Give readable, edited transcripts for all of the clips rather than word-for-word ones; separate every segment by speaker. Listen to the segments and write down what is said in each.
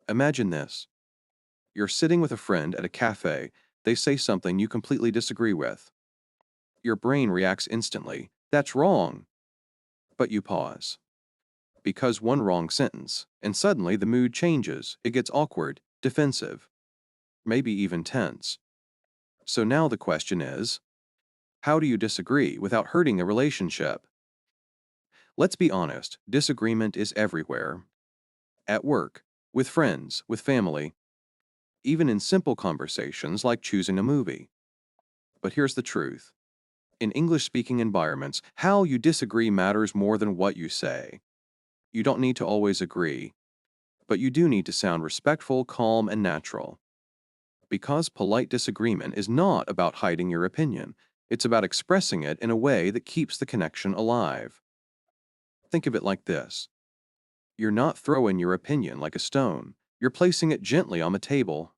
Speaker 1: Imagine this. You're sitting with a friend at a cafe. They say something you completely disagree with. Your brain reacts instantly. That's wrong. But you pause. Because one wrong sentence, and suddenly the mood changes. It gets awkward, defensive, maybe even tense. So now the question is, how do you disagree without hurting a relationship? Let's be honest, disagreement is everywhere. At work, with friends, with family, even in simple conversations like choosing a movie. But here's the truth. In English-speaking environments, how you disagree matters more than what you say. You don't need to always agree, but you do need to sound respectful, calm, and natural. Because polite disagreement is not about hiding your opinion, it's about expressing it in a way that keeps the connection alive. Think of it like this. You're not throwing your opinion like a stone. You're placing it gently on the table.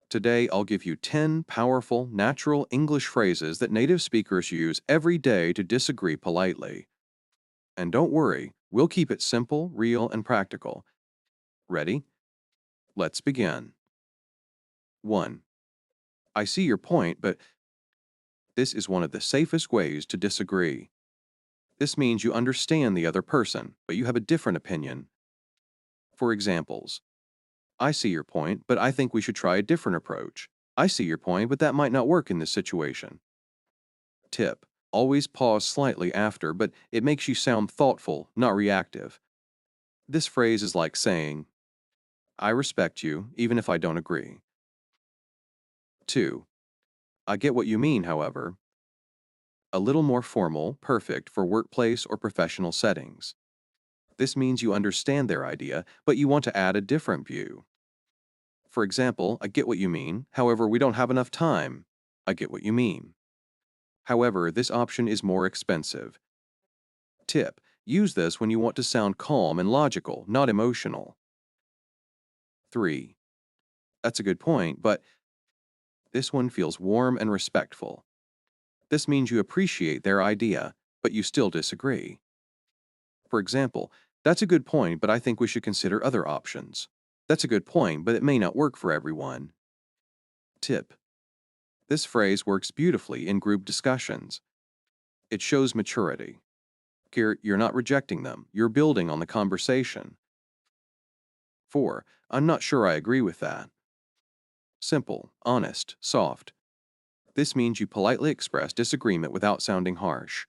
Speaker 1: Today, I'll give you 10 powerful, natural English phrases that native speakers use every day to disagree politely. And don't worry, we'll keep it simple, real, and practical. Ready? Let's begin. 1. I see your point, but this is one of the safest ways to disagree. This means you understand the other person, but you have a different opinion. For examples, I see your point, but I think we should try a different approach. I see your point, but that might not work in this situation. Tip: always pause slightly after, but it makes you sound thoughtful, not reactive. This phrase is like saying, I respect you, even if I don't agree. 2. I get what you mean, however. A little more formal, perfect for workplace or professional settings. This means you understand their idea, but you want to add a different view. For example, I get what you mean, however, we don't have enough time. I get what you mean. However, this option is more expensive. Tip: use this when you want to sound calm and logical, not emotional. 3. That's a good point, but this one feels warm and respectful. This means you appreciate their idea, but you still disagree. For example, that's a good point, but I think we should consider other options. That's a good point, but it may not work for everyone. Tip: this phrase works beautifully in group discussions. It shows maturity. Here, you're not rejecting them, you're building on the conversation. 4. I'm not sure I agree with that. Simple, honest, soft. This means you politely express disagreement without sounding harsh.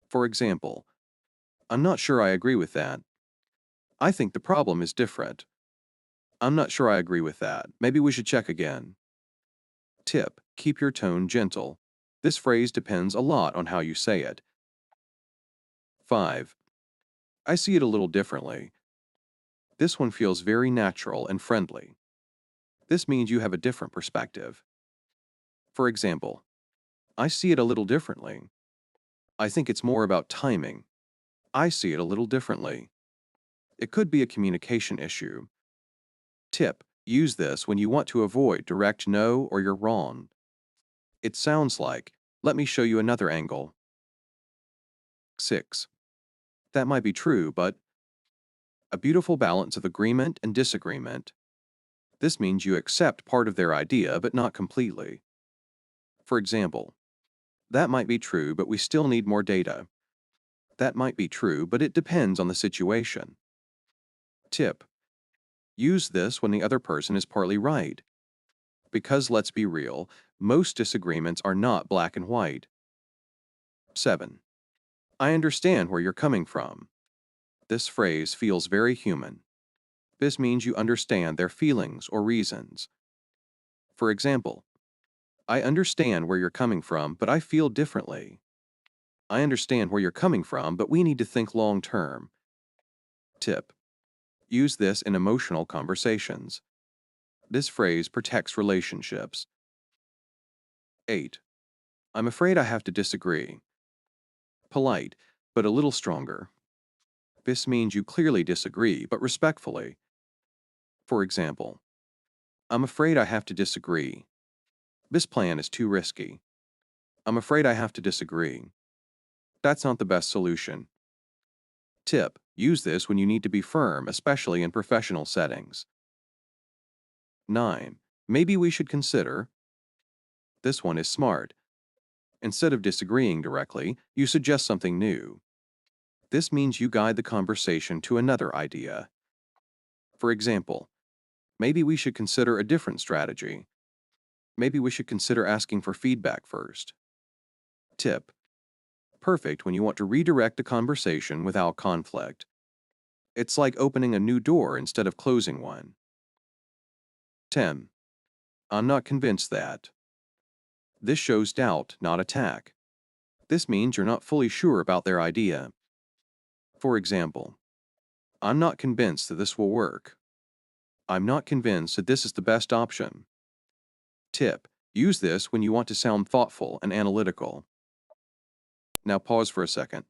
Speaker 1: For example, I'm not sure I agree with that. I think the problem is different. I'm not sure I agree with that. Maybe we should check again. Tip: keep your tone gentle. This phrase depends a lot on how you say it. 5. I see it a little differently. This one feels very natural and friendly. This means you have a different perspective. For example, I see it a little differently. I think it's more about timing. I see it a little differently. It could be a communication issue. Tip: use this when you want to avoid direct no or you're wrong. It sounds like, let me show you another angle. 6. That might be true, but a beautiful balance of agreement and disagreement. This means you accept part of their idea, but not completely. For example, that might be true, but we still need more data. That might be true, but it depends on the situation. Tip: use this when the other person is partly right. Because let's be real, most disagreements are not black and white. 7. I understand where you're coming from. This phrase feels very human. This means you understand their feelings or reasons. For example, I understand where you're coming from, but I feel differently. I understand where you're coming from, but we need to think long term. Tip: use this in emotional conversations. This phrase protects relationships. 8. I'm afraid I have to disagree. Polite, but a little stronger. This means you clearly disagree, but respectfully. For example, I'm afraid I have to disagree. This plan is too risky. I'm afraid I have to disagree. That's not the best solution. Tip: use this when you need to be firm, especially in professional settings. 9. Maybe we should consider. This one is smart. Instead of disagreeing directly, you suggest something new. This means you guide the conversation to another idea. For example, maybe we should consider a different strategy. Maybe we should consider asking for feedback first. Tip: perfect when you want to redirect a conversation without conflict. It's like opening a new door instead of closing one. 10. I'm not convinced that. This shows doubt, not attack. This means you're not fully sure about their idea. For example, I'm not convinced that this will work. I'm not convinced that this is the best option. Tip: use this when you want to sound thoughtful and analytical. Now pause for a second.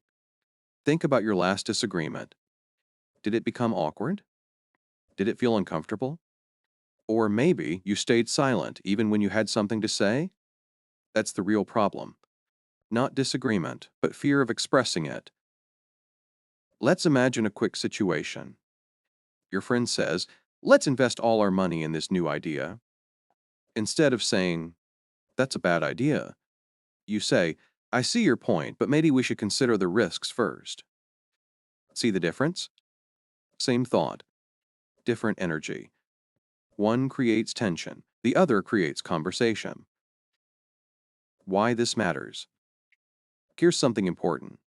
Speaker 1: Think about your last disagreement. Did it become awkward? Did it feel uncomfortable? Or maybe you stayed silent even when you had something to say? That's the real problem. Not disagreement, but fear of expressing it. Let's imagine a quick situation. Your friend says, "Let's invest all our money in this new idea." Instead of saying, "That's a bad idea," you say, "I see your point, but maybe we should consider the risks first." See the difference? Same thought, different energy. One creates tension, the other creates conversation. Why this matters? Here's something important.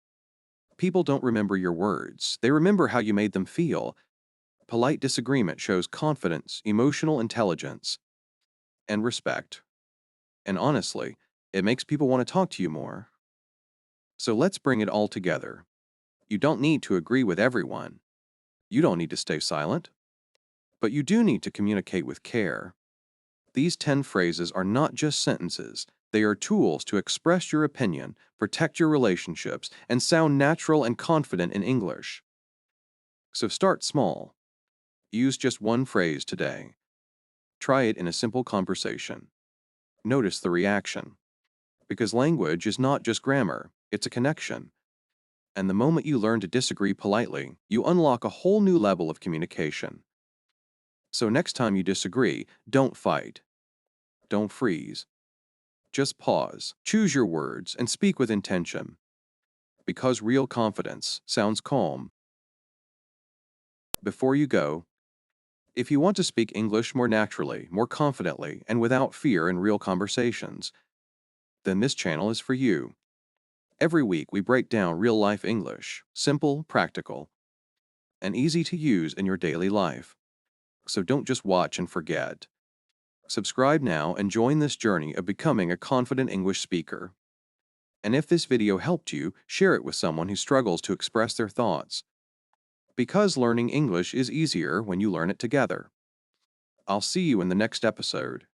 Speaker 1: People don't remember your words, they remember how you made them feel. Polite disagreement shows confidence, emotional intelligence, and respect. And honestly, it makes people want to talk to you more. So let's bring it all together. You don't need to agree with everyone. You don't need to stay silent. But you do need to communicate with care. These 10 phrases are not just sentences. They are tools to express your opinion, protect your relationships, and sound natural and confident in English. So start small. Use just one phrase today. Try it in a simple conversation. Notice the reaction. Because language is not just grammar, it's a connection. And the moment you learn to disagree politely, you unlock a whole new level of communication. So next time you disagree, don't fight. Don't freeze. Just pause, choose your words, and speak with intention. Because real confidence sounds calm. Before you go, if you want to speak English more naturally, more confidently, and without fear in real conversations, then this channel is for you. Every week we break down real-life English, simple, practical, and easy to use in your daily life. So don't just watch and forget. Subscribe now and join this journey of becoming a confident English speaker. And if this video helped you, share it with someone who struggles to express their thoughts. Because learning English is easier when you learn it together. I'll see you in the next episode.